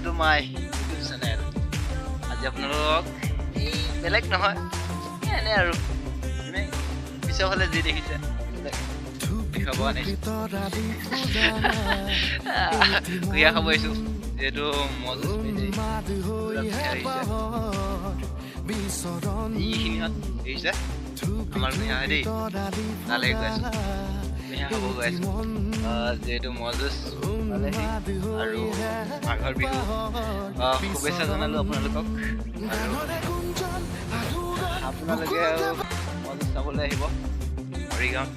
To my YouTube channel. আজি আপোনালোকক এই বেলেগ নহয় এনে আৰু পিছৰ ফালে যি দেখিছে দেখাব আনিছোঁ। কুঁহিয়াৰ খাব আহিছোঁ যিহেতু মজুজ এইখিনিত দেখিছে আমাৰ কুঁহিয়াৰ দেই তালৈ গৈ আছোঁ কুঁহিয়াৰ খাব গৈ আছোঁ যিহেতু মজুজ পালেহি আৰু মাঘৰ বিহু শুভেচ্ছা জনালোঁ আপোনালোকক। আৰু আপোনালোকে মজুজ চাবলৈ আহিব মৰিগাঁৱত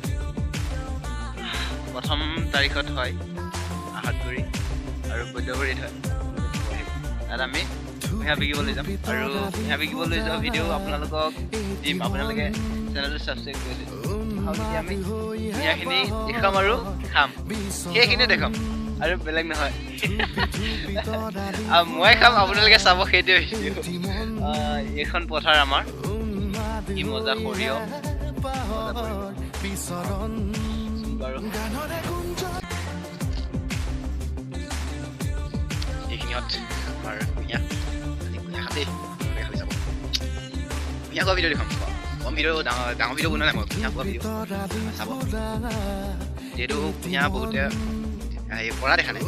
প্ৰথম তাৰিখত হয় আহাতগুৰি আৰু বৈদ্যগুৰিত হয়। তাত আমি কুঁহিয়াৰ বিকিবলৈ যাম আৰু কুঁহিয়াৰ বিকিবলৈ যোৱা ভিডিঅ' আপোনালোকক দিম। আপোনালোকে চেনেলটো ছাবস্ক্ৰাইব কৰি দিব। আমি কুঁহিয়াৰখিনি দেখাম আৰু খাম সেইখিনিয়ে দেখাম আৰু বেলেগ নহয়। মই খাম আপোনালোকে চাব সেইটোৱে ভিডিঅ'। এইখন পথাৰ আমাৰ কি মজা সৰিয়হ এইখিনিত আমাৰ কুঁহিয়াৰ খাতেই খালি চাব কুঁহিয়াৰ খোৱা ভিডিঅ' দেখাম। কম ভিডিঅ' ডাঙৰ ভিডিঅ' বনোৱা নাই মই কুঁহিয়াৰ খোৱা ভিডিঅ' চাব। যিহেতু কুঁহিয়াৰ বহুতে কৰা দেখা নাই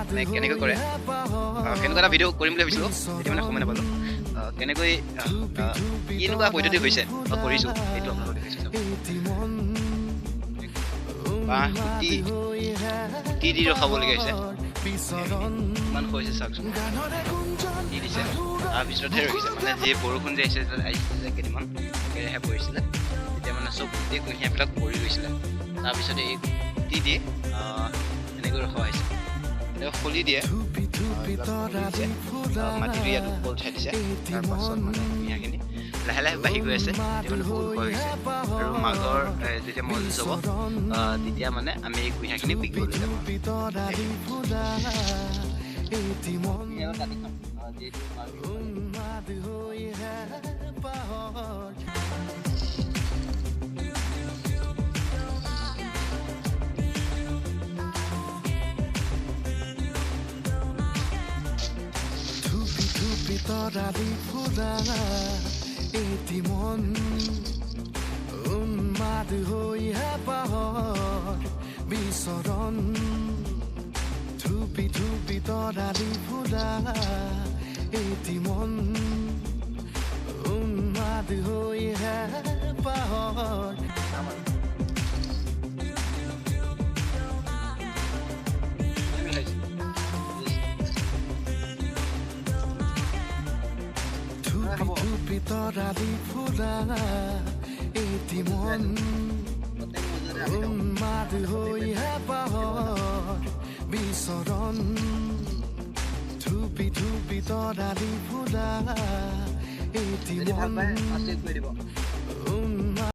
মানে কেনেকৈ কৰে কেনেকুৱা এটা ভিডিঅ' কৰিম বুলি ভাবিছিলোঁ তেতিয়া মানে সময় নাপালোঁ। কেনেকৈ কেনেকুৱা পদ্ধতি হৈছে বা কৰিছোঁ সেইটো আপোনালোকে দেখিছোঁ চাব। বাঁহ গুটি দি ৰখাবলগীয়া হৈছে ইমান হৈছে চাওকচোন দি দিছে তাৰপিছতহে ৰখিছে মানে যি বৰষুণ যে আহিছে যে কেইদিনমান একেৰাহে পৰিছিলে তেতিয়া মানে চব গোটেই কুঁহিয়াৰবিলাক পৰি গৈছিলে। তাৰপিছতে এই গুটি দি এনেকৈ ৰখা হৈছে খুলি দিয়ে মাটিটো ইয়াত ওপৰত উঠাই দিছে। তাৰপাছত মানে কুঁহিয়াৰখিনি লাহে লাহে বাঢ়ি গৈ আছে তেতিয়া মানে বহুত ভয় হৈছে আৰু মাঘৰ যেতিয়া মজুজ হ'ব তেতিয়া মানে আমি এই কুঁহিয়াৰখিনি বিকিবলৈ যাম। তৰালি ফুলা এটি মন উন্মাদ হৈ হেঁপাহৰ বিচৰণ থুপি থুপি তৰালি ফুলা এটি মন উন্মাদ হৈ হেঁপাহৰ তৰালি ফুলা এটি মন উন্মাদ হৈ হেঁপাহৰ বিচৰণ থুপি থুপি তৰালি ফুলা এটি মন